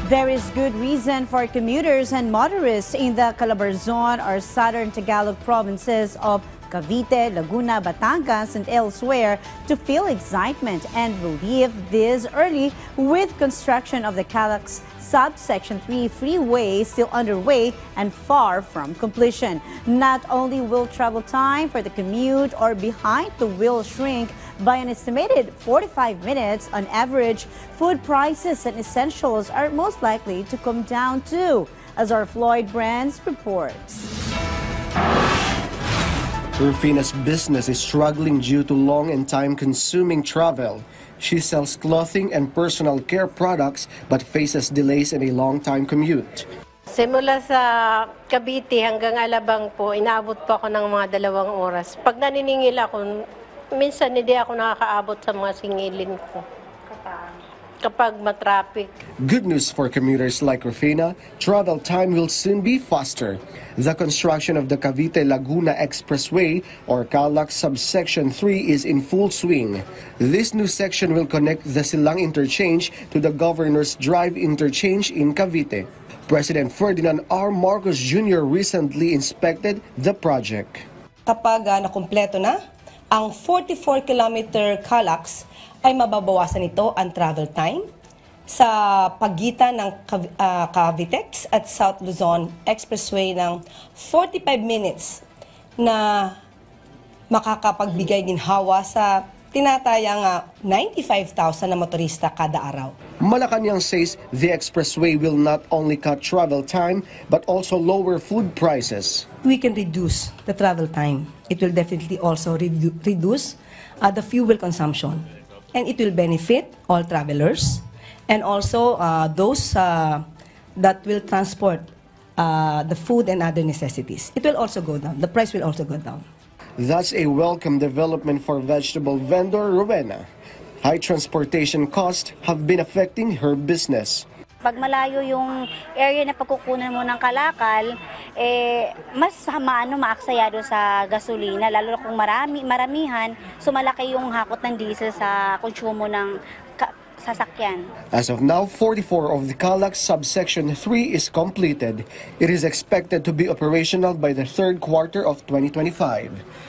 There is good reason for commuters and motorists in the Calabarzon or southern Tagalog provinces of Cavite, Laguna, Batangas, and elsewhere to feel excitement and relief this early with construction of the Calax Subsection 3 freeway still underway and far from completion. Not only will travel time for the commute or behind the wheel shrink by an estimated 45 minutes on average, food prices and essentials are most likely to come down too, as our Floyd Brands reports. Rufina's business is struggling due to long and time-consuming travel. She sells clothing and personal care products but faces delays in a long-time commute. Simula sa Cavite hanggang Alabang po, inaabot po ako ng mga 2 oras. Pag naniningil ako, minsan hindi ako nakakaabot sa mga singilin ko kapag matraffic. Good news for commuters like Rufina, travel time will soon be faster. The construction of the Cavite-Laguna Expressway or Calax Subsection 3 is in full swing. This new section will connect the Silang Interchange to the Governor's Drive Interchange in Cavite. President Ferdinand R. Marcos Jr. recently inspected the project. Kapag nakumpleto na ang 44-kilometer Calax, ay mababawasan ito ang travel time sa pagitan ng Cavitex at South Luzon Expressway ng 45 minutes na makakapagbigay ginhawa sa tinatayang 95,000 na motorista kada araw. Malacanang says the expressway will not only cut travel time but also lower food prices. We can reduce the travel time. It will definitely also reduce the fuel consumption. And it will benefit all travelers and also those that will transport the food and other necessities. It will also go down. The price will also go down. That's a welcome development for vegetable vendor Rowena. High transportation costs have been affecting her business. Pag malayo yung area na pagkukunan mo ng kalakal, mas maaksaya doon sa gasolina, lalo na kung maramihan, so malaki yung hakot ng diesel sa konsumo ng sasakyan. As of now, 44 of the Calax Subsection 3 is completed. It is expected to be operational by the third quarter of 2025.